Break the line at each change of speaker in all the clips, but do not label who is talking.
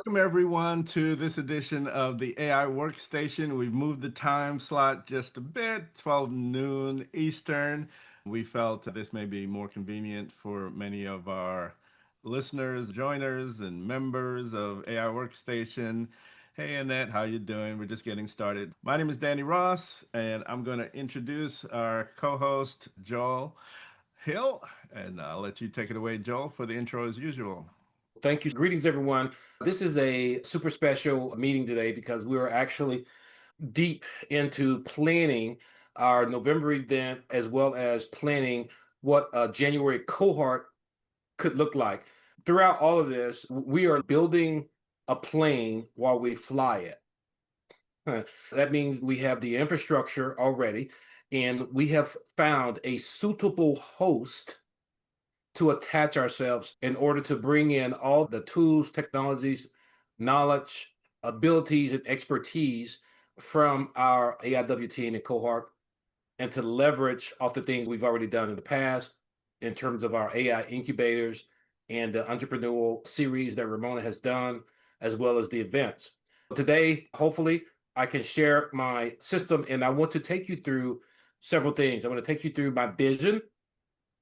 Welcome everyone to this edition of the AI Workstation. We've moved the time slot just a bit, 12 noon Eastern. We felt this may be more convenient for many of our listeners, joiners, and members of AI Workstation. Hey Annette, how you doing? We're just getting started. My name is Danny Ross, and I'm going to introduce our co-host, Joel Hill, and I'll let you take it away, Joel, for the intro as usual.
Thank you. Greetings, everyone. This is a super special meeting today because we are actually deep into planning our November event as well as planning what a January cohort could look like. Throughout all of this, we are building a plane while we fly it. That means we have the infrastructure already, and we have found a suitable host to attach ourselves in order to bring in all the tools, technologies, knowledge, abilities, and expertise from our AIW team and cohort, and to leverage off the things we've already done in the past in terms of our AI incubators and the entrepreneurial series that Ramona has done, as well as the events. Today, hopefully, I can share my system, and I want to take you through several things. I want to take you through my vision,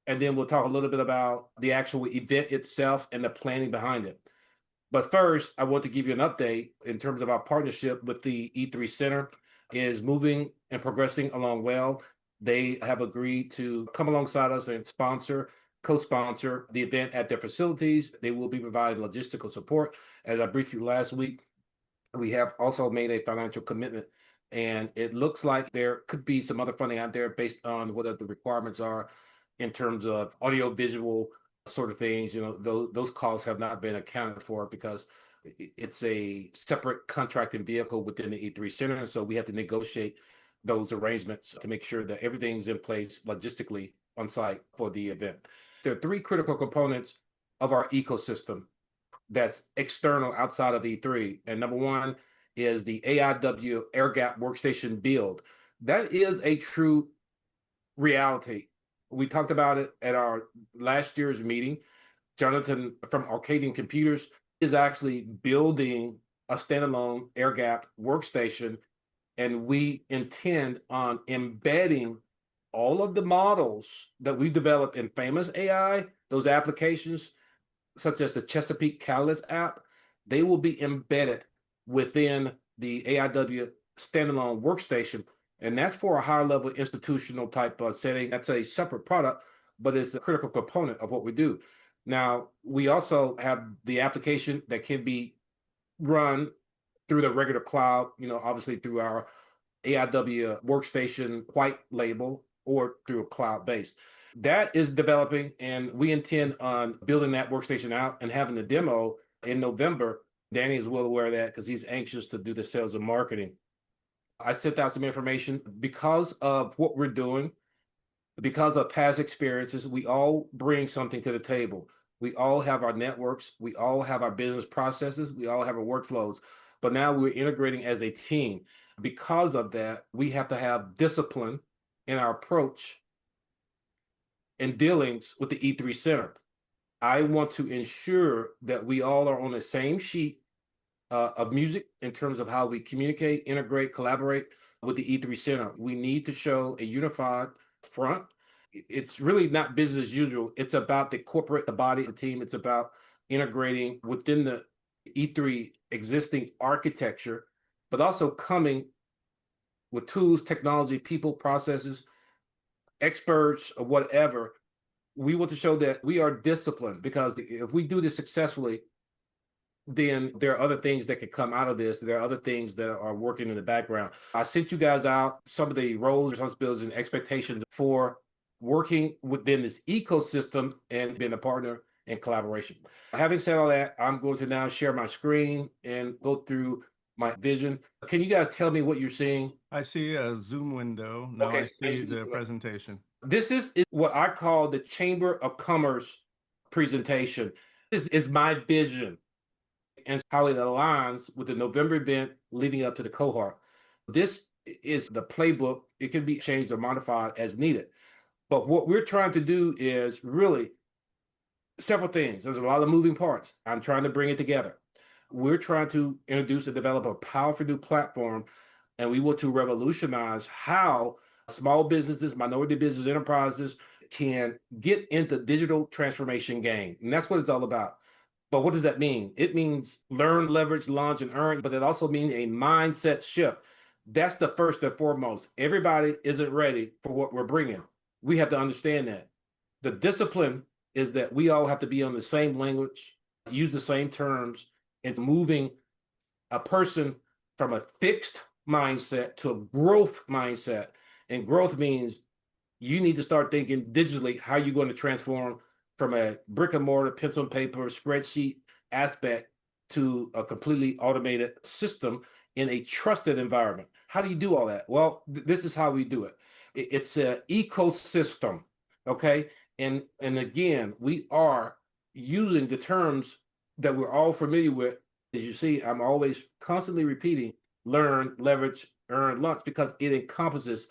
and then we'll talk a little bit about the actual event itself and the planning behind it. But first, I want to give you an update in terms of our partnership with the E3 Center is moving and progressing along well. They have agreed to come alongside us and co-sponsor the event at their facilities. They will be providing logistical support. As I briefed you last week, we have also made a financial commitment, and it looks like there could be some other funding out there based on what the requirements are in terms of audio visual sort of things. Those costs have not been accounted for because it's a separate contracting vehicle within the E3 Center. So we have to negotiate those arrangements to make sure that everything's in place logistically on site for the event. There are three critical components of our ecosystem that's external outside of E3. And number one is the AIW Air Gap Workstation build. That is a true reality. We talked about it at our last year's meeting. Jonathan from Arcadian Computers is actually building a standalone air gap workstation, and we intend on embedding all of the models that we developed in Famous AI, those applications, such as the Chesapeake Catalyst app. They will be embedded within the AIW standalone workstation. And that's for a higher level institutional type of setting. That's a separate product, but it's a critical component of what we do. Now, we also have the application that can be run through the regular cloud, obviously through our AIW workstation white label or through a cloud base. That is developing, and we intend on building that workstation out and having the demo in November. Danny is well aware of that because he's anxious to do the sales and marketing. I sent out some information because of what we're doing, because of past experiences. We all bring something to the table. We all have our networks. We all have our business processes. We all have our workflows. But now we're integrating as a team. Because of that, we have to have discipline in our approach and dealings with the E3 Center. I want to ensure that we all are on the same sheet of music in terms of how we communicate, integrate, collaborate with the E3 Center. We need to show a unified front. It's really not business as usual. It's about the corporate, the body, the team. It's about integrating within the E3 existing architecture, but also coming with tools, technology, people, processes, experts, or whatever. We want to show that we are disciplined, because if we do this successfully, then there are other things that could come out of this. There are other things that are working in the background. I sent you guys out some of the roles, responsibilities, and expectations for working within this ecosystem and being a partner in collaboration. Having said all that, I'm going to now share my screen and go through my vision. Can you guys tell me what you're seeing?
I see a Zoom window. Now
Okay,
I see the presentation.
This is what I call the Chamber of Commerce presentation. This is my vision and how it aligns with the November event leading up to the cohort. This is the playbook. It can be changed or modified as needed. But what we're trying to do is really several things. There's a lot of moving parts. I'm trying to bring it together. We're trying to introduce and develop a powerful new platform, and we want to revolutionize how small businesses, minority business enterprises can get into digital transformation game. And that's what it's all about. But what does that mean? It means learn, leverage, launch, and earn, but it also means a mindset shift. That's the first and foremost. Everybody isn't ready for what we're bringing. We have to understand that. The discipline is that we all have to be on the same language, use the same terms, and moving a person from a fixed mindset to a growth mindset. And growth means you need to start thinking digitally how you're going to transform from a brick and mortar, pencil and paper, spreadsheet aspect to a completely automated system in a trusted environment. How do you do all that? Well, this is how we do it. It's an ecosystem, okay? And again, we are using the terms that we're all familiar with. As you see, I'm always constantly repeating learn, leverage, earn, launch, because it encompasses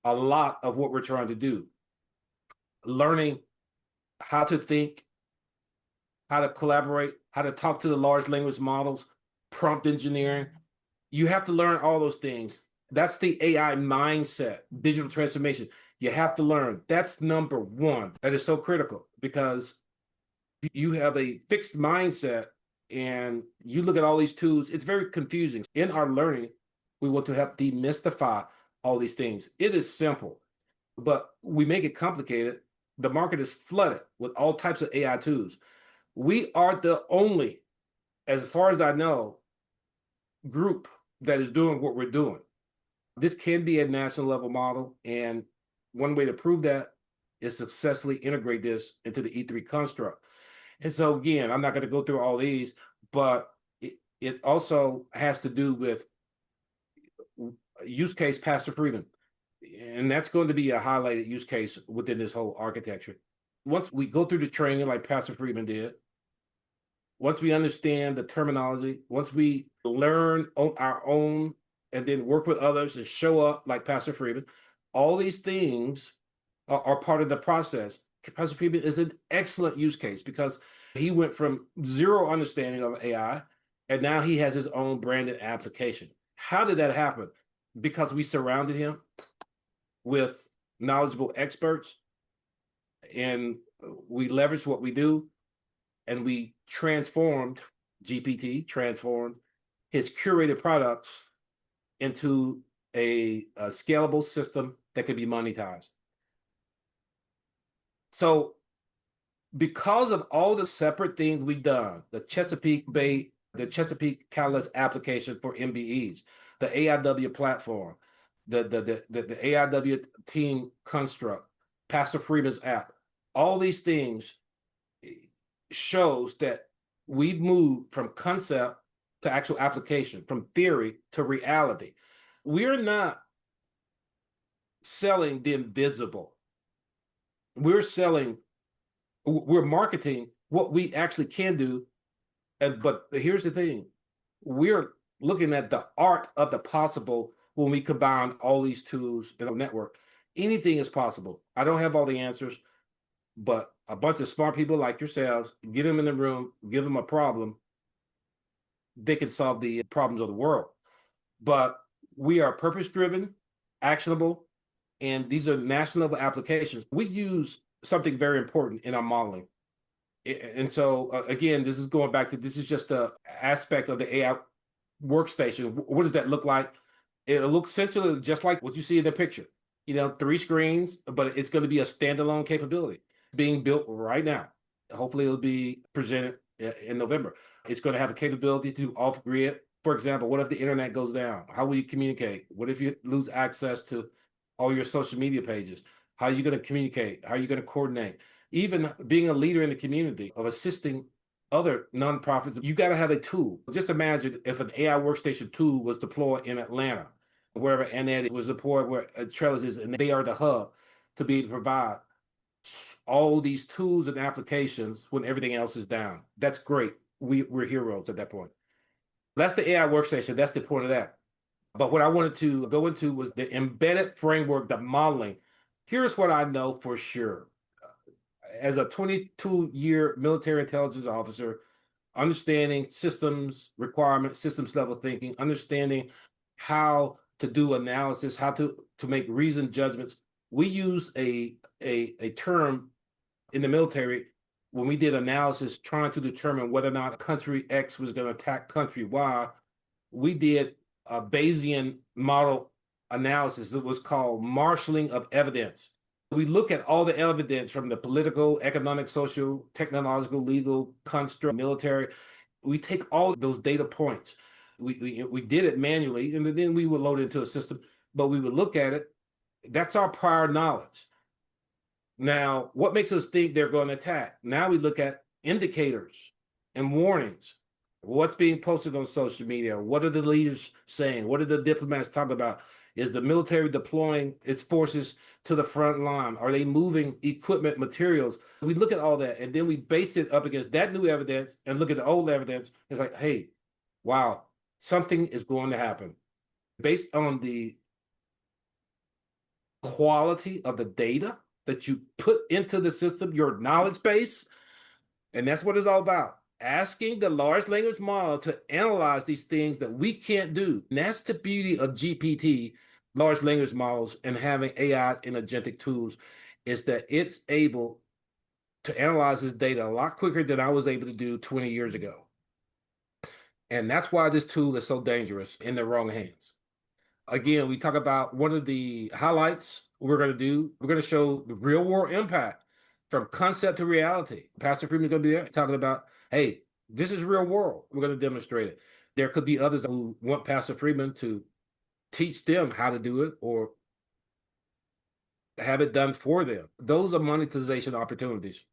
a lot of what we're trying to do. Learning how to think, how to collaborate, how to talk to the large language models, prompt engineering. You have to learn all those things. That's the AI mindset, digital transformation. You have to learn. That's number one. That is so critical because you have a fixed mindset and you look at all these tools, it's very confusing. In our learning, we want to help demystify all these things. It is simple, but we make it complicated. The market is flooded with all types of AI tools. We are the only, as far as I know, group that is doing what we're doing. This can be a national level model, and one way to prove that is successfully integrate this into the E3 construct. And so again, I'm not going to go through all these, but it also has to do with use case Pastor Freeman. And that's going to be a highlighted use case within this whole architecture. Once we go through the training like Pastor Freeman did, once we understand the terminology, once we learn on our own and then work with others and show up like Pastor Freeman, all these things are part of the process. Pastor Freeman is an excellent use case because he went from zero understanding of AI and now he has his own branded application. How did that happen? Because we surrounded him with knowledgeable experts and we leveraged what we do and we transformed transformed his curated products into a scalable system that could be monetized. So because of all the separate things we've done, the Chesapeake Bay, the Chesapeake Catalyst application for MBEs, the AIW platform, the AIW team construct, Pastor Freeman's app, all these things shows that we've moved from concept to actual application, from theory to reality. We're not selling the invisible. We're marketing what we actually can do. But here's the thing. We're looking at the art of the possible when we combine all these tools in a network. Anything is possible. I don't have all the answers, but a bunch of smart people like yourselves, get them in the room, give them a problem, they can solve the problems of the world. But we are purpose-driven, actionable, and these are national level applications. We use something very important in our modeling. And so, again, this is going back to, this is just an aspect of the AI workstation. What does that look like? It looks essentially just like what you see in the picture. 3 screens, but it's going to be a standalone capability being built right now. Hopefully it'll be presented in November. It's going to have a capability to do off-grid. For example, what if the internet goes down? How will you communicate? What if you lose access to all your social media pages? How are you going to communicate? How are you going to coordinate? Even being a leader in the community of assisting other nonprofits, you got to have a tool. Just imagine if an AI workstation tool was deployed in Atlanta, wherever Annette was deployed, where Trellis is, and they are the hub to be able to provide all these tools and applications when everything else is down. That's great. We're heroes at that point. That's the AI workstation. That's the point of that. But what I wanted to go into was the embedded framework, the modeling. Here's what I know for sure. As a 22-year military intelligence officer, understanding systems requirements, systems level thinking, understanding how to do analysis, how to make reasoned judgments. We use a term in the military when we did analysis trying to determine whether or not country X was going to attack country Y. We did a Bayesian model analysis. It was called marshaling of evidence. We look at all the evidence from the political, economic, social, technological, legal, construct, military. We take all those data points. We did it manually, and then we would load it into a system, but we would look at it. That's our prior knowledge. Now, what makes us think they're going to attack? Now we look at indicators and warnings. What's being posted on social media? What are the leaders saying? What are the diplomats talking about? Is the military deploying its forces to the front line? Are they moving equipment, materials? We look at all that, and then we base it up against that new evidence and look at the old evidence. It's like, hey, wow, something is going to happen. Based on the quality of the data that you put into the system, your knowledge base, and that's what it's all about. Asking the large language model to analyze these things that we can't do. And that's the beauty of GPT, large language models, and having AI and agentic tools, is that it's able to analyze this data a lot quicker than I was able to do 20 years ago. And that's why this tool is so dangerous in the wrong hands. Again, we talk about one of the highlights we're going to do. We're going to show the real world impact from concept to reality. Pastor Freeman's going to be there talking about, hey, this is real world. We're going to demonstrate it. There could be others who want Pastor Freeman to teach them how to do it or have it done for them. Those are monetization opportunities.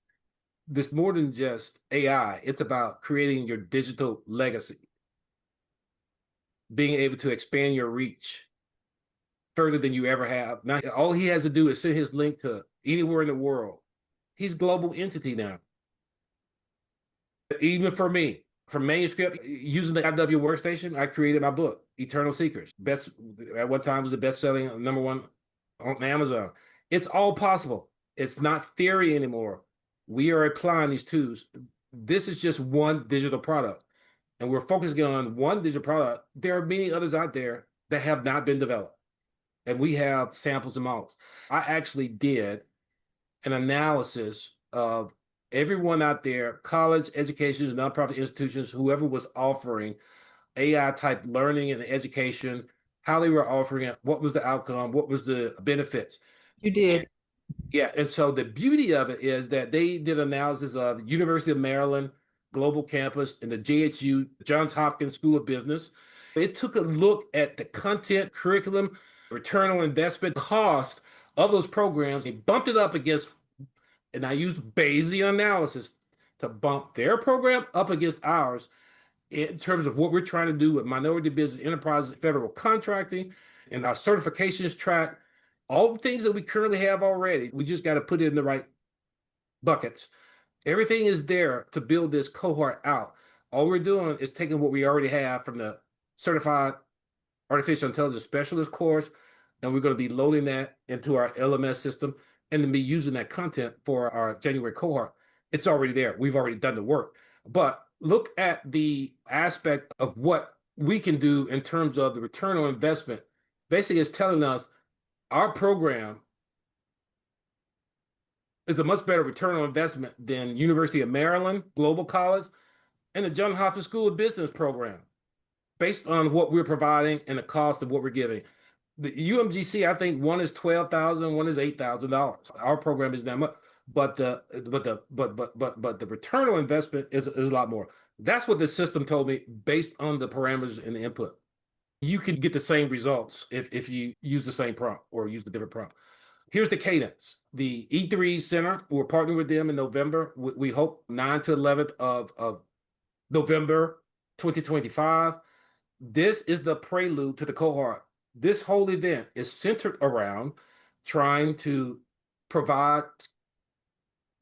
This more than just AI. It's about creating your digital legacy, being able to expand your reach further than you ever have. Now, all he has to do is send his link to anywhere in the world. He's a global entity now. Even for me, from manuscript, using the IW Workstation, I created my book, Eternal Secrets. Best at one time was the best-selling #1 on Amazon. It's all possible. It's not theory anymore. We are applying these tools. This is just one digital product, and we're focusing on one digital product. There are many others out there that have not been developed, and we have samples and models. I actually did an analysis of everyone out there, college, educations, nonprofit institutions, whoever was offering AI type learning and education, how they were offering it, what was the outcome, what was the benefits.
You did.
Yeah, and so the beauty of it is that they did analysis of University of Maryland Global Campus and the JHU, Johns Hopkins School of Business. It took a look at the content, curriculum, return on investment, cost of those programs. They bumped it up against, and I used Bayesian analysis to bump their program up against ours in terms of what we're trying to do with minority business enterprises, federal contracting, and our certifications track, all the things that we currently have already. We just got to put it in the right buckets. Everything is there to build this cohort out. All we're doing is taking what we already have from the certified artificial intelligence specialist course, and we're going to be loading that into our LMS system and then be using that content for our January cohort. It's already there. We've already done the work. But look at the aspect of what we can do in terms of the return on investment. Basically, it's telling us our program is a much better return on investment than University of Maryland Global College and the Johns Hopkins School of Business program, based on what we're providing and the cost of what we're giving. The UMGC, I think one is $12,000, one is $8,000. Our program is that much, but the return on investment is a lot more. That's what the system told me based on the parameters and the input. You can get the same results if you use the same prompt or use the different prompt. Here's the cadence. The E3 Center, we're partnering with them in November. We hope 9th to 11th of November 2025. This is the prelude to the cohort. This whole event is centered around trying to provide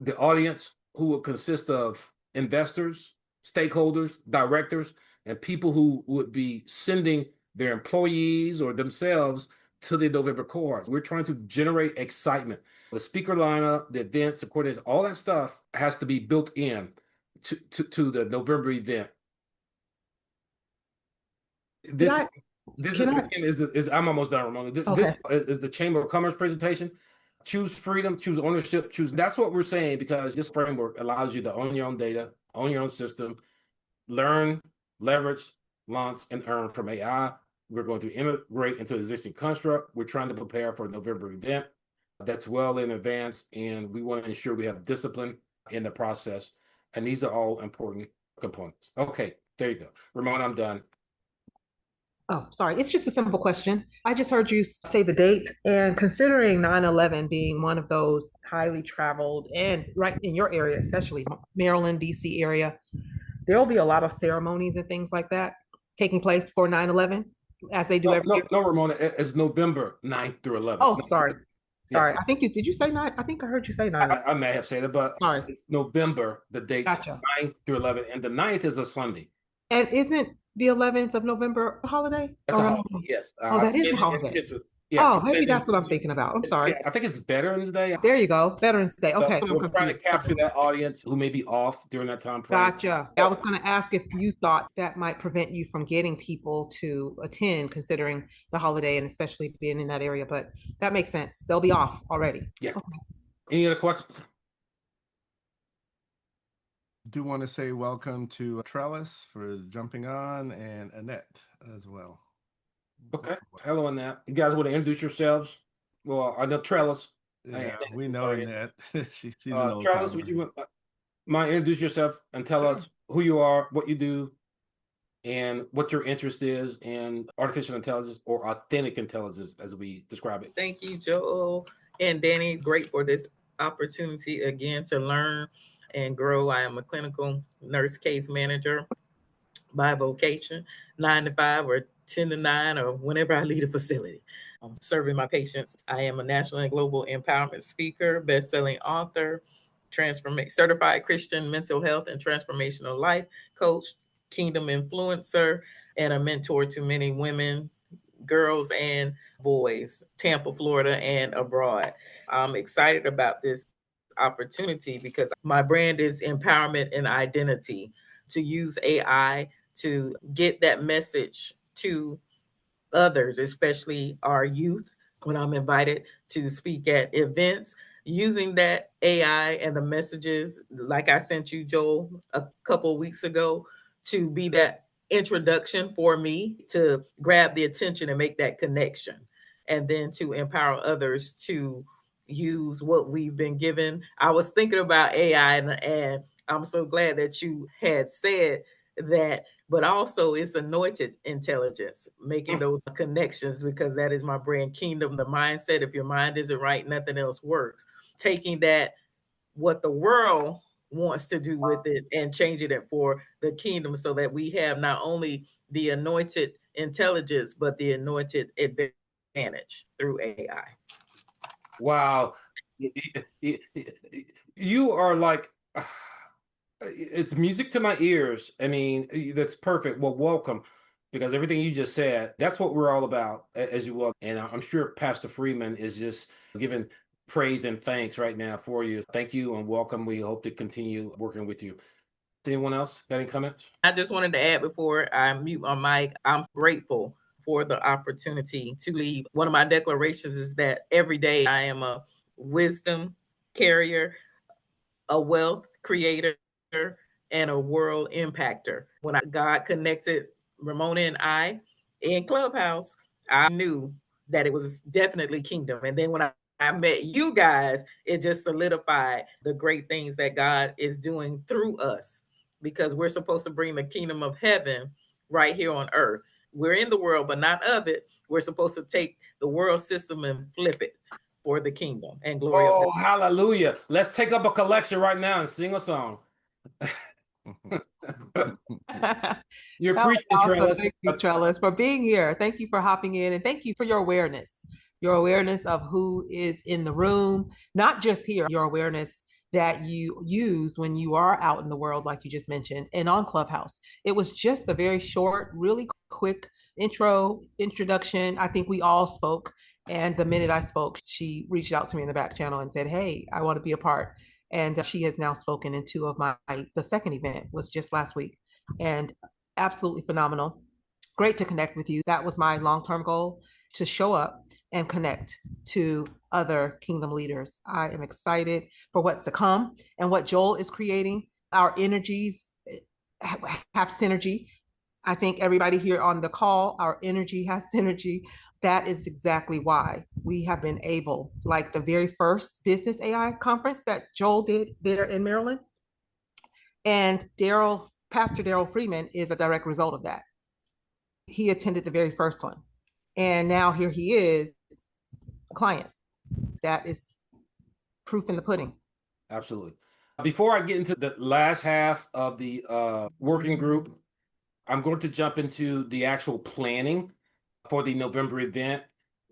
the audience, who will consist of investors, stakeholders, directors, and people who would be sending their employees or themselves to the November cohorts. We're trying to generate excitement. The speaker lineup, the events, the coordinators, all that stuff has to be built in to the November event.
Can
This
I,
this
can I,
is I'm almost done, Ramona. This
okay.
is the Chamber of Commerce presentation. Choose freedom, choose ownership, choose. That's what we're saying because this framework allows you to own your own data, own your own system, learn, leverage, launch, and earn from AI. We're going to integrate into the existing construct. We're trying to prepare for a November event that's well in advance, and we want to ensure we have discipline in the process. And these are all important components. Okay, there you go. Ramona, I'm done.
Oh, sorry. It's just a simple question. I just heard you say the date, and considering 9/11 being one of those highly traveled and right in your area, especially Maryland, DC area, there will be a lot of ceremonies and things like that taking place for 9/11 as they do
No,
every
no,
year.
no, Ramona. It's November 9th through 11th.
Oh,
No,
sorry.
yeah,
Sorry. I think you did you say nine? I think I heard you say 9/11.
I may have said it, but
Sorry.
it's November, the dates
Gotcha.
9th through 11th, and the 9th is a Sunday.
And isn't the 11th of November a holiday?
That's a
Or
holiday, yes.
oh,
I'm
that is a
being
holiday.
intentional. Yeah,
Oh,
I'm
maybe
being
that's what I'm
intentional.
thinking about. I'm
Yeah,
sorry.
I think it's Veterans Day.
There you go. Veterans Day.
So
Okay, I'm
we're trying to
confused.
capture
Sorry.
that audience who may be off during that time frame.
Gotcha. I
So,
was going to ask if you thought that might prevent you from getting people to attend, considering the holiday and especially being in that area. But that makes sense. They'll be off already.
yeah.
Okay.
Any other questions?
Do want to say welcome to Trellis for jumping on and Annette as well.
Okay. Hello, Annette. You guys want to introduce yourselves? Well, I know Trellis.
Yeah, we know
Sorry.
Annette. She's an old
Trellis, would
timer.
you mind introduce yourself and tell
Sure.
us who you are, what you do, and what your interest is in artificial intelligence or authentic intelligence, as we describe it?
Thank you, Joel and Danny. Great for this opportunity again to learn and grow. I am a clinical nurse case manager by vocation, 9 to 5 or 10 to 9, or whenever I leave a facility. I'm serving my patients. I am a national and global empowerment speaker, best-selling author, certified Christian mental health and transformational life coach, kingdom influencer, and a mentor to many women, girls, and boys, Tampa, Florida, and abroad. I'm excited about this opportunity because my brand is empowerment and identity, to use AI to get that message to others, especially our youth, when I'm invited to speak at events, using that AI and the messages, like I sent you, Joel, a couple of weeks ago, to be that introduction for me to grab the attention and make that connection, and then to empower others to use what we've been given. I was thinking about AI, and I'm so glad that you had said that, but also it's anointed intelligence, making those connections, because that is my brand, kingdom, the mindset. If your mind isn't right, nothing else works. Taking that, what the world wants to do with it, and changing it for the kingdom, so that we have not only the anointed intelligence, but the anointed advantage through AI.
Wow. You are like, it's music to my ears. I mean, that's perfect. Well, welcome, because everything you just said, that's what we're all about, as you will. And I'm sure Pastor Freeman is just giving praise and thanks right now for you. Thank you and welcome. We hope to continue working with you. Anyone else got any comments?
I just wanted to add before I mute my mic, I'm grateful for the opportunity to lead. One of my declarations is that every day I am a wisdom carrier, a wealth creator, and a world impactor. When God connected Ramona and I in Clubhouse, I knew that it was definitely kingdom. And then when I met you guys, it just solidified the great things that God is doing through us, because we're supposed to bring the kingdom of heaven right here on earth. We're in the world, but not of it. We're supposed to take the world system and flip it for the kingdom and glory of God.
Oh, hallelujah. Let's take up a collection right now and sing a song. You're
That was
preaching,
awesome.
Trellis.
Thank you, Trellis, for being here. Thank you for hopping in, and thank you for your awareness of who is in the room, not just here, your awareness that you use when you are out in the world, like you just mentioned, and on Clubhouse. It was just a very short, really quick introduction. I think we all spoke. And the minute I spoke, she reached out to me in the back channel and said, "Hey, I want to be a part." And she has now spoken in two of the second event was just last week, and absolutely phenomenal. Great to connect with you. That was my long-term goal, to show up and connect to other kingdom leaders. I am excited for what's to come and what Joel is creating. Our energies have synergy. I think everybody here on the call, our energy has synergy. That is exactly why we have been able, like the very first business AI conference that Joel did there in Maryland. And Pastor Daryl Freeman is a direct result of that. He attended the very first one. And now here he is, a client. That is proof in the pudding.
Absolutely. Before I get into the last half of the working group, I'm going to jump into the actual planning for the November event,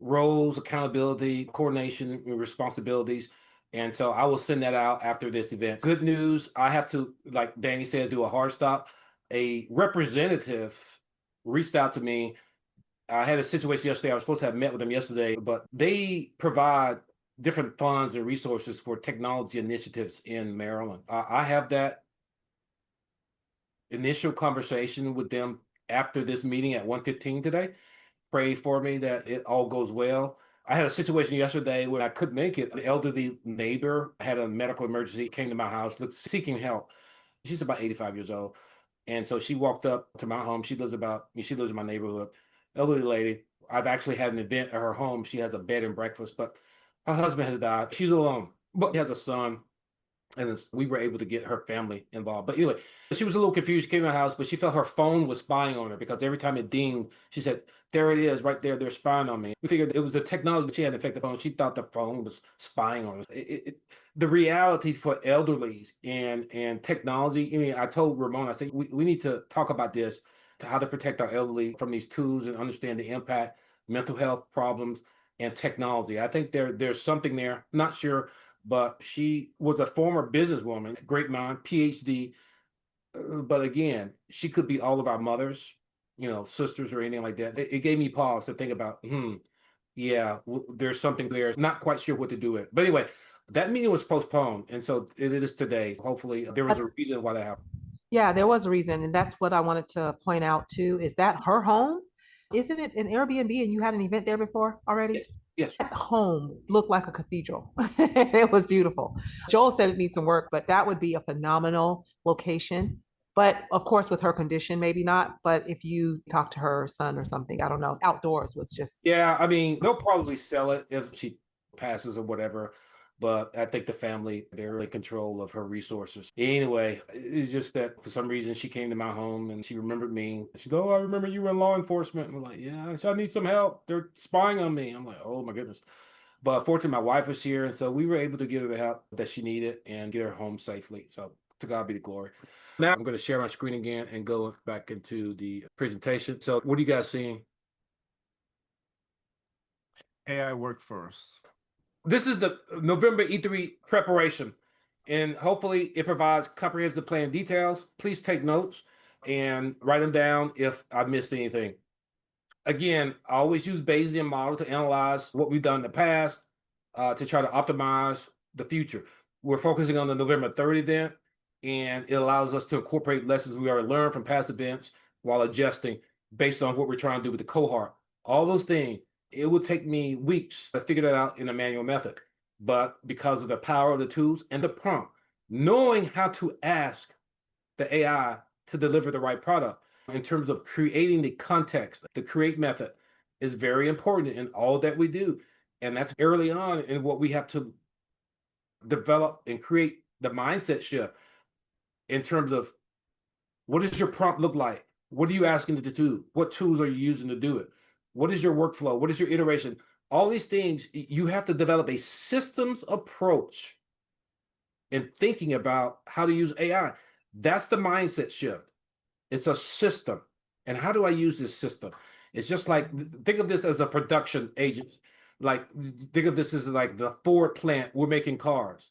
roles, accountability, coordination, and responsibilities. And so I will send that out after this event. Good news, I have to, like Danny says, do a hard stop. A representative reached out to me. I had a situation yesterday. I was supposed to have met with them yesterday, but they provide different funds and resources for technology initiatives in Maryland. I have that initial conversation with them after this meeting at 1:15 today. Pray for me that it all goes well. I had a situation yesterday where I couldn't make it. An elderly neighbor had a medical emergency, came to my house seeking help. She's about 85 years old. And so she walked up to my home. She lives in my neighborhood. Elderly lady. I've actually had an event at her home. She has a bed and breakfast, but her husband has died. She's alone, but she has a son. And we were able to get her family involved. But anyway, she was a little confused. She came to my house, but she felt her phone was spying on her because every time it dinged, she said, "There it is, right there. They're spying on me." We figured it was the technology, but she hadn't affected the phone. She thought the phone was spying on her. The reality for elderlies and technology. I mean, I told Ramon, I said, we need to talk about this, to how to protect our elderly from these tools and understand the impact, mental health problems, and technology. I think there's something there. Not sure, but she was a former businesswoman, great mind, PhD. But again, she could be all of our mothers, sisters or anything like that. It gave me pause to think about, yeah, there's something there. Not quite sure what to do with. But anyway, that meeting was postponed. And so it is today. Hopefully there was a reason why that happened.
Yeah, there was a reason. And that's what I wanted to point out too. Is that her home? Isn't it an Airbnb and you had an event there before already?
Yes. Yes.
That home looked like a cathedral. It was beautiful. Joel said it needs some work, but that would be a phenomenal location. But of course, with her condition, maybe not. But if you talk to her son or something, I don't know. Outdoors was just.
Yeah, I mean, they'll probably sell it if she passes or whatever. But I think the family, they're in control of her resources. Anyway, it's just that for some reason she came to my home and she remembered me. She's, "Oh, I remember you were in law enforcement." And I'm like, "Yeah, so I need some help. They're spying on me." I'm like, "Oh my goodness." But fortunately, my wife was here. And so we were able to give her the help that she needed and get her home safely. So to God be the glory. Now I'm going to share my screen again and go back into the presentation. So what are you guys seeing?
AI Workforce.
This is the November E3 preparation, and hopefully it provides comprehensive plan details. Please take notes and write them down if I missed anything. Again, I always use Bayesian model to analyze what we've done in the past to try to optimize the future. We're focusing on the November 3rd event, and it allows us to incorporate lessons we already learned from past events while adjusting based on what we're trying to do with the cohort. All those things, it would take me weeks to figure that out in a manual method. But because of the power of the tools and the prompt, knowing how to ask the AI to deliver the right product in terms of creating the context, the create method is very important in all that we do. And that's early on in what we have to develop and create the mindset shift in terms of what does your prompt look like? What are you asking it to do? What tools are you using to do it? What is your workflow? What is your iteration? All these things, you have to develop a systems approach in thinking about how to use AI. That's the mindset shift. It's a system. And how do I use this system? It's just like, think of this as a production agent. Like, think of this as like the Ford plant. We're making cars.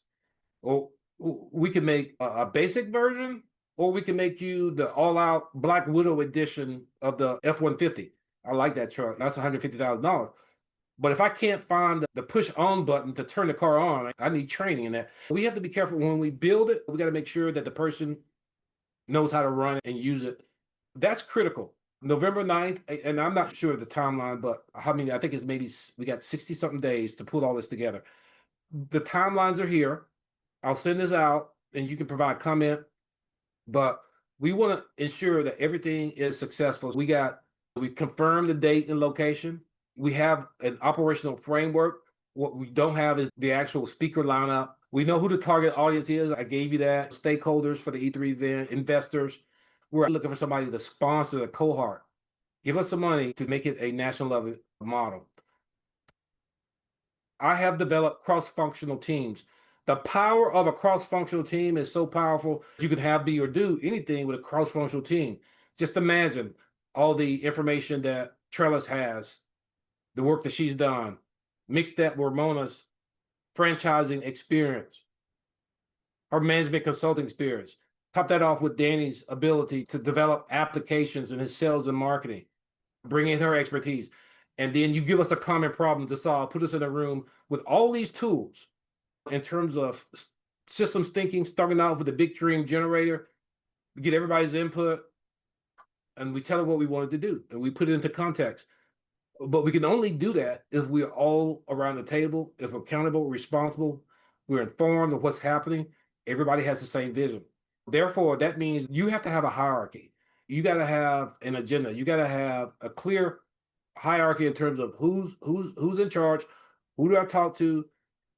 Or we can make a basic version, or we can make you the all-out Black Widow edition of the F-150. I like that truck. That's $150,000. But if I can't find the push on button to turn the car on, I need training in that. We have to be careful when we build it. We got to make sure that the person knows how to run it and use it. That's critical. November 9th, and I'm not sure of the timeline, but how many, I think it's maybe we got 60 something days to pull all this together. The timelines are here. I'll send this out and you can provide comment, but we want to ensure that everything is successful. We confirmed the date and location. We have an operational framework. What we don't have is the actual speaker lineup. We know who the target audience is. I gave you that. Stakeholders for the E3 event, investors. We're looking for somebody to sponsor the cohort. Give us some money to make it a national level model. I have developed cross-functional teams. The power of a cross-functional team is so powerful. You can have, be, or do anything with a cross-functional team. Just imagine all the information that Trellis has, the work that she's done. Mix that with Ramona's franchising experience, her management consulting experience. Top that off with Danny's ability to develop applications in his sales and marketing. Bring in her expertise. And then you give us a common problem to solve, put us in a room with all these tools in terms of systems thinking, starting out with the big dream generator, get everybody's input, and we tell them what we wanted to do, and we put it into context. But we can only do that if we're all around the table, if we're accountable, responsible, we're informed of what's happening, everybody has the same vision. Therefore, that means you have to have a hierarchy. You got to have an agenda. You got to have a clear hierarchy in terms of who's in charge, who do I talk to,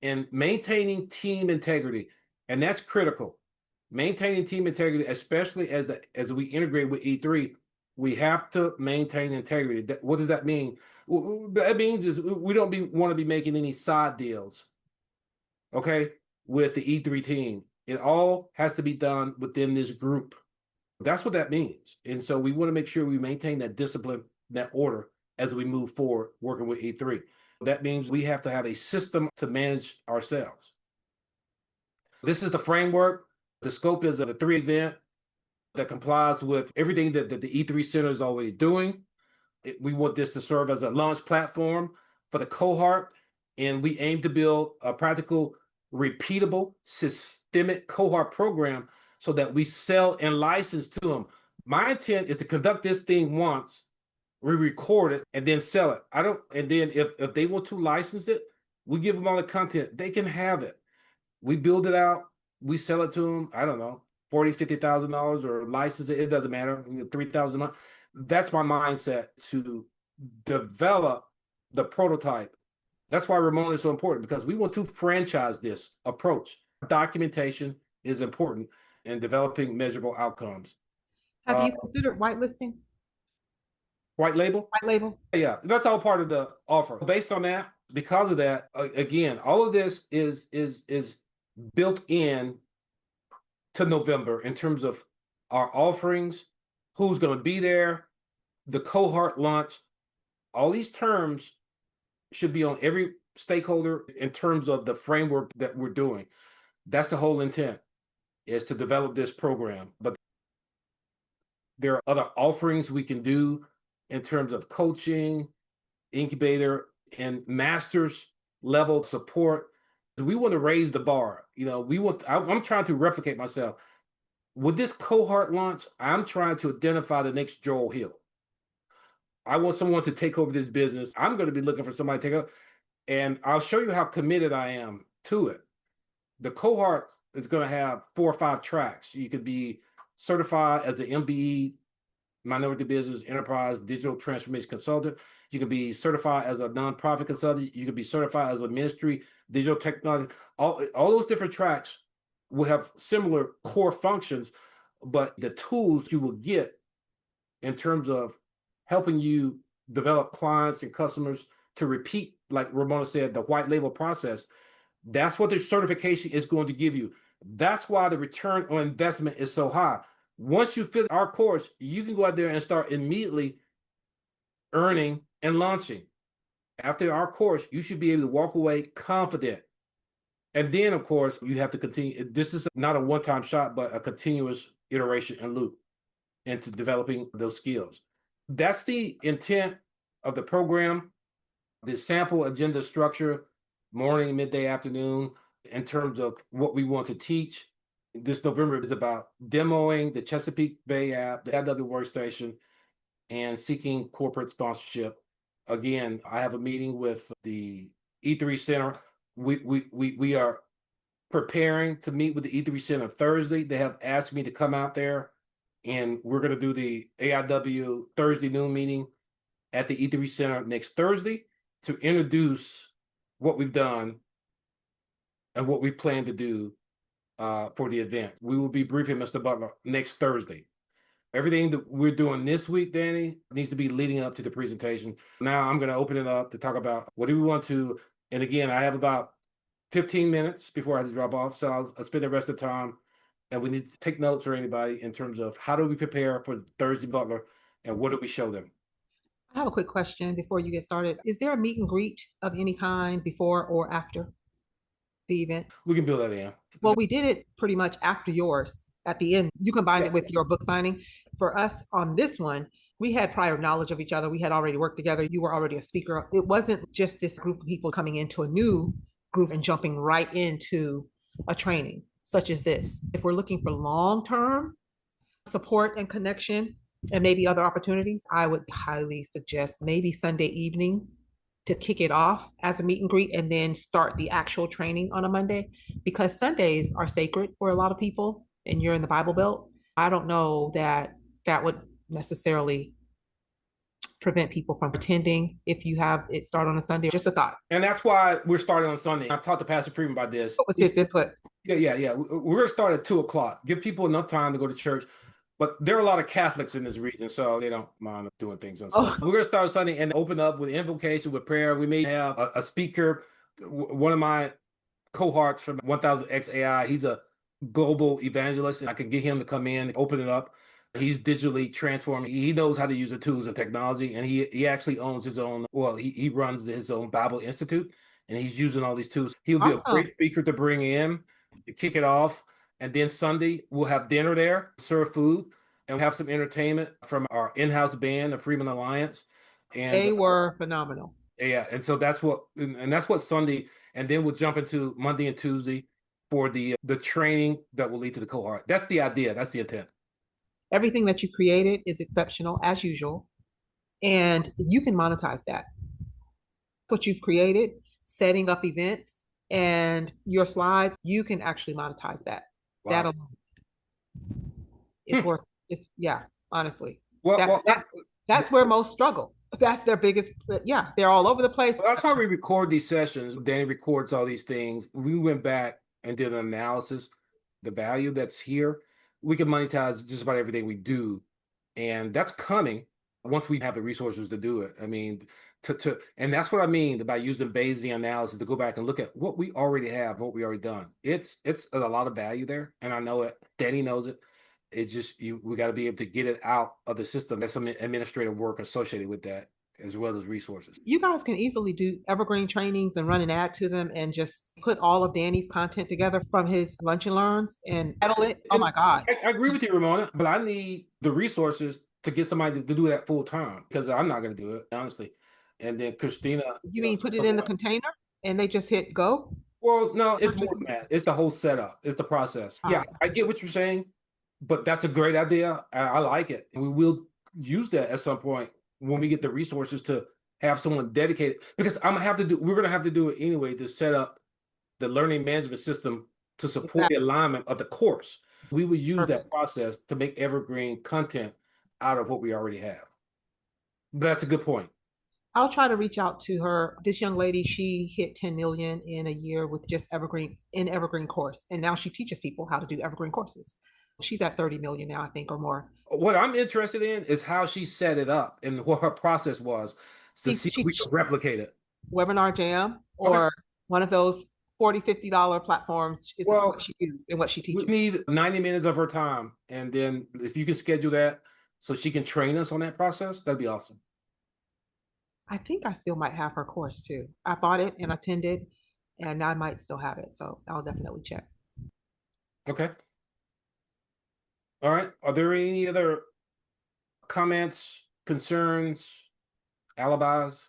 and maintaining team integrity. And that's critical. Maintaining team integrity, especially as we integrate with E3, we have to maintain integrity. What does that mean? That means is we don't want to be making any side deals, okay, with the E3 team. It all has to be done within this group. That's what that means. And so we want to make sure we maintain that discipline, that order as we move forward working with E3. That means we have to have a system to manage ourselves. This is the framework. The scope is a 3 event that complies with everything that the E3 Center is already doing. We want this to serve as a launch platform for the cohort, and we aim to build a practical, repeatable, systemic cohort program so that we sell and license to them. My intent is to conduct this thing once, we record it, and then sell it. And then if they want to license it, we give them all the content. They can have it. We build it out, we sell it to them, I don't know, $40,000, $50,000 or license it, it doesn't matter, $3,000 a month. That's my mindset to develop the prototype. That's why Ramona is so important, because we want to franchise this approach. Documentation is important in developing measurable outcomes.
Have you considered whitelisting?
White label?
White label?
Yeah, that's all part of the offer. Based on that, because of that, again, all of this is built in to November in terms of our offerings, who's going to be there, the cohort launch. All these terms should be on every stakeholder in terms of the framework that we're doing. That's the whole intent, is to develop this program. But there are other offerings we can do in terms of coaching, incubator, and master's level support. We want to raise the bar. I'm trying to replicate myself. With this cohort launch, I'm trying to identify the next Joel Hill. I want someone to take over this business. I'm going to be looking for somebody to take over, and I'll show you how committed I am to it. The cohort is going to have 4 or 5 tracks. You could be certified as an MBE, minority business, enterprise, digital transformation consultant. You can be certified as a nonprofit consultant. You can be certified as a ministry, digital technology. All those different tracks will have similar core functions, but the tools you will get in terms of helping you develop clients and customers to repeat, like Ramona said, the white label process, that's what the certification is going to give you. That's why the return on investment is so high. Once you fill our course, you can go out there and start immediately earning and launching. After our course, you should be able to walk away confident. And then, of course, you have to continue. This is not a one-time shot, but a continuous iteration and loop into developing those skills. That's the intent of the program. the sample agenda structure, morning, midday, afternoon, in terms of what we want to teach. This November is about demoing the Chesapeake Bay app, the IW Workstation, and seeking corporate sponsorship. Again, I have a meeting with the E3 Center. We are preparing to meet with the E3 Center Thursday. They have asked me to come out there, and we're going to do the AIW Thursday noon meeting at the E3 Center next Thursday to introduce what we've done and what we plan to do for the event. We will be briefing Mr. Butler next Thursday. Everything that we're doing this week, Danny, needs to be leading up to the presentation. Now I'm going to open it up to talk about what do we want to, and again, I have about 15 minutes before I have to drop off, so I'll spend the rest of the time, and we need to take notes for anybody in terms of how do we prepare for Thursday Butler, and what do we show them?
I have a quick question before you get started. Is there a meet and greet of any kind before or after the event?
We can build that in.
Well, we did it pretty much after yours at the end. You combined it with your book signing. For us on this one, we had prior knowledge of each other. We had already worked together. You were already a speaker. It wasn't just this group of people coming into a new group and jumping right into a training such as this. If we're looking for long-term support and connection and maybe other opportunities, I would highly suggest maybe Sunday evening to kick it off as a meet and greet and then start the actual training on a Monday, because Sundays are sacred for a lot of people and you're in the Bible Belt. I don't know that that would necessarily prevent people from attending if you have it start on a Sunday. Just a thought.
And that's why we're starting on Sunday. I talked to Pastor Freeman about this.
What was his input?
Yeah. We're going to start at 2:00. Give people enough time to go to church. But there are a lot of Catholics in this region, so they don't mind doing things on Sunday. We're going to start Sunday and open up with invocation, with prayer. We may have a speaker. One of my cohorts from 1000X AI, he's a global evangelist, and I can get him to come in and open it up. He's digitally transforming. He knows how to use the tools and technology, and he actually owns his own, well, he runs his own Bible Institute, and he's using all these tools. He'll be a great speaker to bring in, to kick it off. And then Sunday, we'll have dinner there, serve food, and we'll have some entertainment from our in-house band, the Freeman Alliance. And
they were phenomenal.
Yeah, and so that's what Sunday, and then we'll jump into Monday and Tuesday for the training that will lead to the cohort. That's the idea. That's the intent.
Everything that you created is exceptional as usual, and you can monetize that. What you've created, setting up events and your slides, you can actually monetize that. Wow. That alone is worth. It's honestly. Well, that's where most struggle. That's their biggest. Yeah, they're all over the place.
Well, that's how we record these sessions. Danny records all these things. We went back and did an analysis. The value that's here, we can monetize just about everything we do, and that's coming once we have the resources to do it. I mean, and that's what I mean about using Bayesian analysis to go back and look at what we already have, what we already done. It's a lot of value there, and I know it. Danny knows it. It's just we got to be able to get it out of the system. There's some administrative work associated with that, as well as resources.
You guys can easily do Evergreen trainings and run an ad to them and just put all of Danny's content together from his lunch and learns and edit it. Oh my God.
I agree with you, Ramona, but I need the resources to get somebody to do that full time, because I'm not going to do it, honestly. And then Christina.
You mean put it in the container and they just hit go?
Well, no, it's more than that. It's the whole setup. It's the process. Yeah, I get what you're saying, but that's a great idea. I like it. And we will use that at some point when we get the resources to have someone dedicated, because we're going to have to do it anyway to set up the learning management system to support the alignment of the course. We will use that process to make evergreen content out of what we already have. But that's a good point.
I'll try to reach out to her. This young lady, she hit 10 million in a year with just Evergreen course. And now she teaches people how to do Evergreen courses. She's at 30 million now, I think, or more.
What I'm interested in is how she set it up and what her process was to see if we can replicate it.
Webinar Jam or one of those $40, $50 platforms is what she uses and what she teaches.
We need 90 minutes of her time. And then if you can schedule that so she can train us on that process, that'd be awesome.
I think I still might have her course too. I bought it and attended, and I might still have it. So I'll definitely check.
Okay. All right. Are there any other comments, concerns, alibis?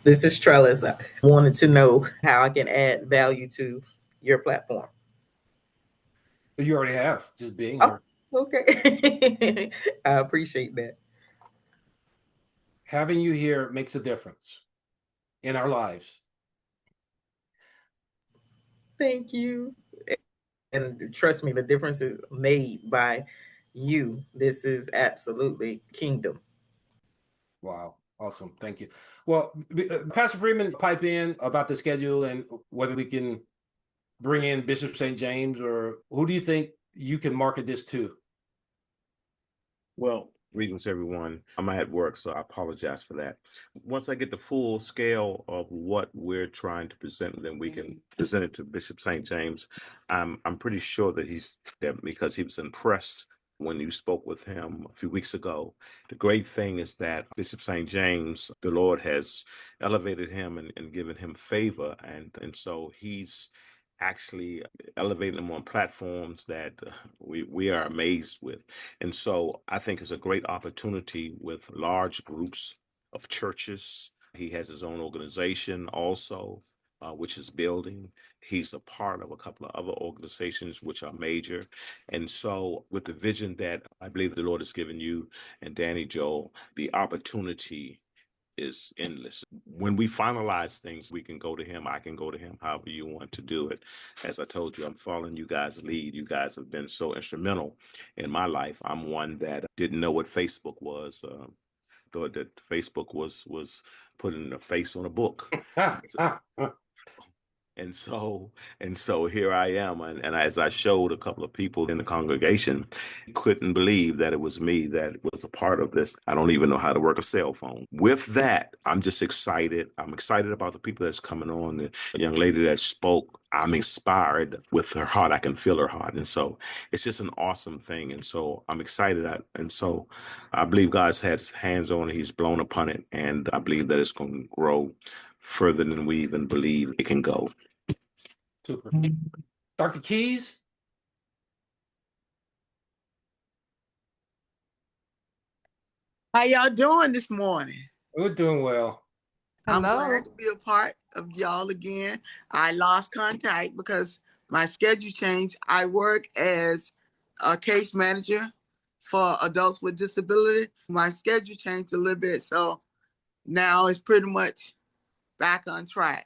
This is Trellis. I wanted to know how I can add value to your platform.
You already have, just being
Oh,
here.
okay. I appreciate that.
Having you here makes a difference in our lives.
Thank you. And trust me, the difference is made by you. This is absolutely kingdom.
Wow. Awesome. Thank you. Well, Pastor Freeman, pipe in about the schedule and whether we can bring in Bishop St. James, or who do you think you can market this to?
Well, greetings, everyone. I'm at work, so I apologize for that. Once I get the full scale of what we're trying to present, then we can present it to Bishop St. James. I'm pretty sure that he's there because he was impressed when you spoke with him a few weeks ago. The great thing is that Bishop St. James, the Lord has elevated him and given him favor, and so he's actually elevating them on platforms that we are amazed with. And so I think it's a great opportunity with large groups of churches. He has his own organization also, which is building. He's a part of a couple of other organizations which are major. And so, with the vision that I believe the Lord has given you and Danny Joel, the opportunity is endless. When we finalize things, we can go to him. I can go to him, however you want to do it. As I told you, I'm following you guys' lead. You guys have been so instrumental in my life. I'm one that didn't know what Facebook was. Thought that Facebook was putting a face on a book.
Ah, ah, ah.
And so and so here I am, and as I showed a couple of people in the congregation, couldn't believe that it was me that was a part of this. I don't even know how to work a cell phone. With that, I'm just excited. I'm excited about the people that's coming on. The young lady that spoke, I'm inspired with her heart. I can feel her heart, and so it's just an awesome thing. And so I'm excited, and so I believe God's had his hands on it. He's blown upon it, and I believe that it's going to grow further than we even believe it can go.
Super. Dr. Keys?
How y'all doing this morning?
We're doing well.
I'm
Hello.
glad to be a part of y'all again. I lost contact because my schedule changed. I work as a case manager for adults with disability. My schedule changed a little bit, so now it's pretty much back on track.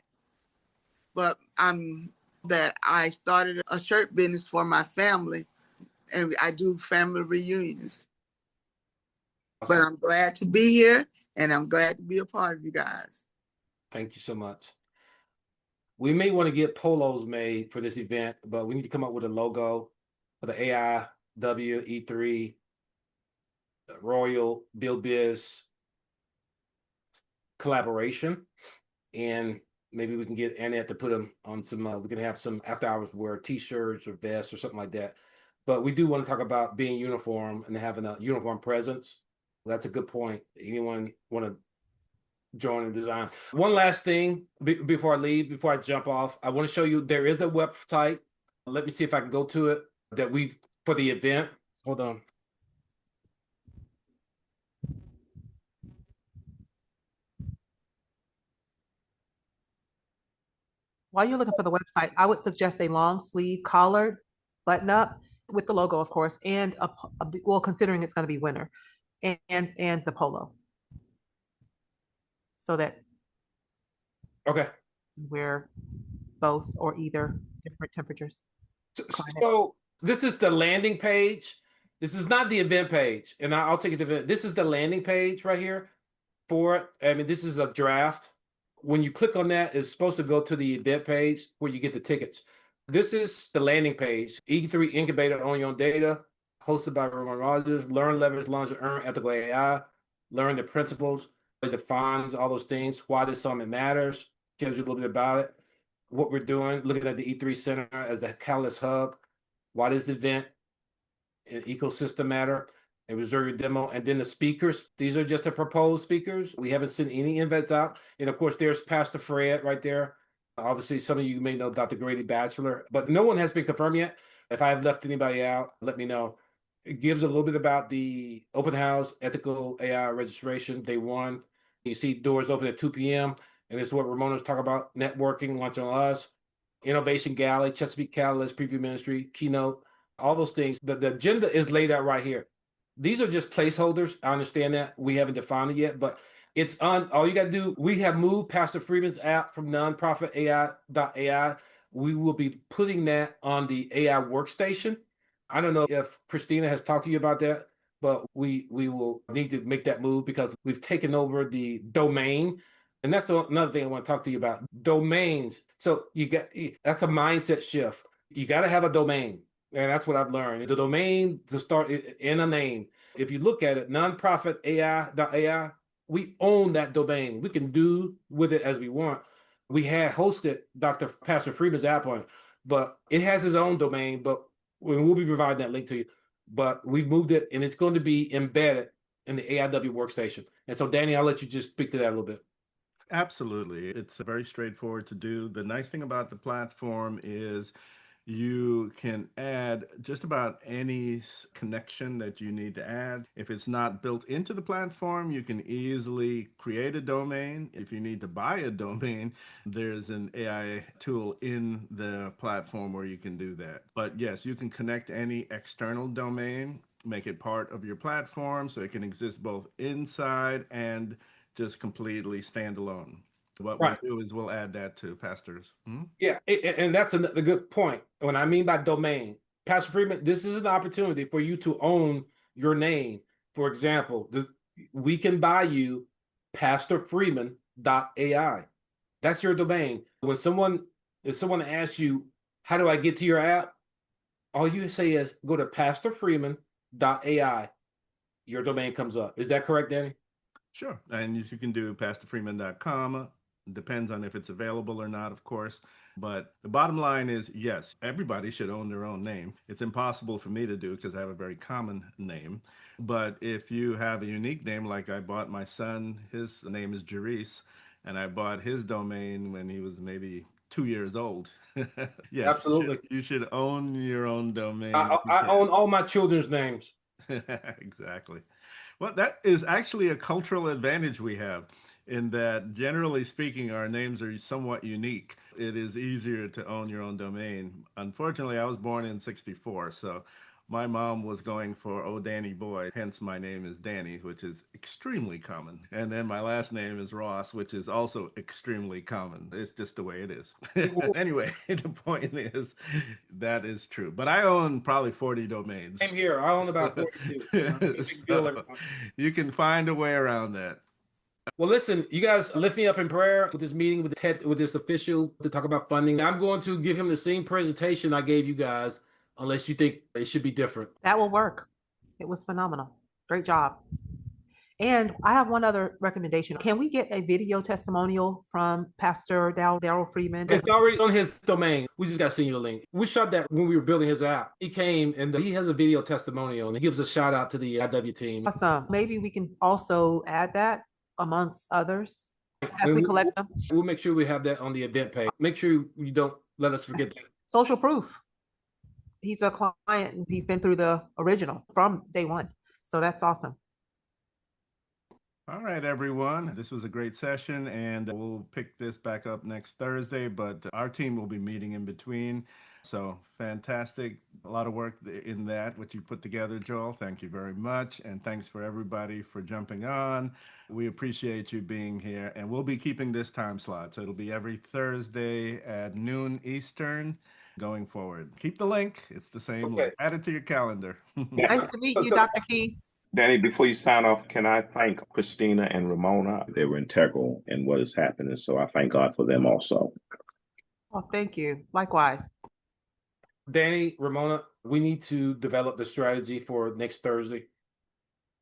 But I started a shirt business for my family, and I do family reunions. But
Awesome.
I'm glad to be here, and I'm glad to be a part of you guys.
Thank you so much. We may want to get polos made for this event, but we need to come up with a logo for the AI WE3 Royal Bill Biz collaboration. And maybe we can get Annette to put them on some, we can have some after hours wear t-shirts or vests or something like that. But we do want to talk about being uniform and having a uniform presence. That's a good point. Anyone want to join and design? One last thing before I leave, before I jump off, I want to show you there is a website. Let me see if I can go to it that we for the event. Hold on.
While you're looking for the website, I would suggest a long sleeve collared button up with the logo, of course, and well, considering it's going to be winter, and the polo, so that
Okay.
you wear both or either different temperatures.
So this is the landing page. This is not the event page, and I'll take it to the event. This is the landing page right here for it. I mean, this is a draft. When you click on that, it's supposed to go to the event page where you get the tickets. This is the landing page. E3 incubator on your own data, hosted by Roman Rogers. Learn, leverage, launch, and earn ethical AI. Learn the principles. It defines all those things. Why this summit matters. Tells you a little bit about it. What we're doing. Looking at the E3 Center as the catalyst hub. Why this event and ecosystem matter, and reserve your demo. And then the speakers, these are just the proposed speakers. We haven't sent any invites out. And of course, there's Pastor Fred right there. Obviously, some of you may know Dr. Grady Batchelor, but no one has been confirmed yet. If I have left anybody out, let me know. It gives a little bit about the open house, ethical AI registration, day one. You see doors open at 2 p.m. And this is what Ramona's talking about: networking, lunch on us, Innovation Galley, Chesapeake Catalyst, Preview Ministry, Keynote, all those things. The agenda is laid out right here. These are just placeholders. I understand that. We haven't defined it yet, but it's on. All you got to do, we have moved Pastor Freeman's app from nonprofit AI.ai. We will be putting that on the AI Workstation. I don't know if Christina has talked to you about that, but we will need to make that move because we've taken over the domain. And that's another thing I want to talk to you about: domains. So that's a mindset shift. You got to have a domain. And that's what I've learned. The domain to start in a name. If you look at it, nonprofit AI.ai, we own that domain. We can do with it as we want. We had hosted Dr. Pastor Freeman's app on it, but it has its own domain, but we'll be providing that link to you. But we've moved it and it's going to be embedded in the AIW workstation. And so, Danny, I'll let you just speak to that a little bit.
Absolutely. It's very straightforward to do. The nice thing about the platform is you can add just about any connection that you need to add. If it's not built into the platform, you can easily create a domain. If you need to buy a domain, there's an AI tool in the platform where you can do that. But yes, you can connect any external domain, make it part of your platform so it can exist both inside and just completely standalone. What we'll do is we'll add that to Pastor's.
Yeah, and that's a good point. When I mean by domain, Pastor Freeman, this is an opportunity for you to own your name. For example, we can buy you pastorfreeman.ai. That's your domain. If someone asks you, how do I get to your app? All you say is go to pastorfreeman.ai. Your domain comes up. Is that correct, Danny?
Sure. And you can do pastorfreeman.com. Depends on if it's available or not, of course. But the bottom line is, yes, everybody should own their own name. It's impossible for me to do because I have a very common name. But if you have a unique name, like I bought my son, his name is Jerice, and I bought his domain when he was maybe 2 years old. Yes,
absolutely.
You should own your own domain.
I own all my children's names.
Exactly. Well, that is actually a cultural advantage we have in that, generally speaking, our names are somewhat unique. It is easier to own your own domain. Unfortunately, I was born in 64, so my mom was going for "Oh Danny Boy," hence my name is Danny, which is extremely common. And then my last name is Ross, which is also extremely common. It's just the way it is. Anyway, the point is that is true. But I own probably 40 domains.
Same here. I own about 42.
So you can find a way around that.
Well, listen, you guys lift me up in prayer with this meeting with Ted, with this official to talk about funding. I'm going to give him the same presentation I gave you guys, unless you think it should be different.
That will work. It was phenomenal. Great job. And I have one other recommendation. Can we get a video testimonial from Pastor Daryl Freeman?
It's already on his domain. We just got to send you the link. We shot that when we were building his app. He came and he has a video testimonial and he gives a shout out to the IW team.
Awesome. Maybe we can also add that amongst others as we collect them.
We'll make sure we have that on the event page. Make sure you don't let us forget that.
Social proof. He's a client and he's been through the original from day one. So that's awesome.
All right, everyone. This was a great session, and we'll pick this back up next Thursday, but our team will be meeting in between. So fantastic. A lot of work in that, what you put together, Joel. Thank you very much. And thanks for everybody for jumping on. We appreciate you being here, and we'll be keeping this time slot. So it'll be every Thursday at noon Eastern going forward. Keep the link. It's the same.
Okay.
Add it to your calendar.
Nice to meet you, Dr. Keith.
Danny, before you sign off, can I thank Christina and Ramona? They were integral in what is happening, so I thank God for them also.
Oh, thank you. Likewise.
Danny, Ramona, we need to develop the strategy for next Thursday.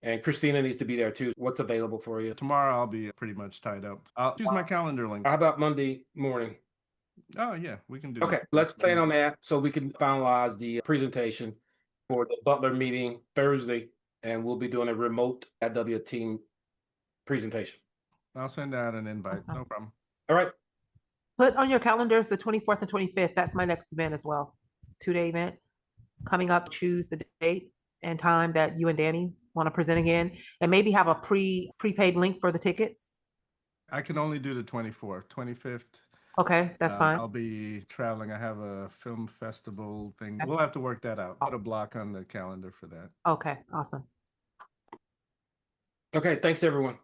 And Christina needs to be there too. What's available for you?
Tomorrow I'll be pretty much tied up. I'll use my calendar link.
How about Monday morning?
Oh, yeah, we can do
Okay, let's plan on that so we can finalize the presentation for the Butler meeting Thursday. And we'll be doing a remote IW team presentation.
I'll send out an invite.
Awesome.
No problem.
All right.
Put on your calendars the 24th and 25th. That's my next event as well. 2-day event coming up. Choose the date and time that you and Danny want to present again, and maybe have a prepaid link for the tickets
I can only do the 24th. 25th,
Okay, that's fine.
I'll be traveling. I have a film festival thing. We'll have to work that out. Put a block on the calendar for that.
Okay, awesome.
Okay, thanks everyone.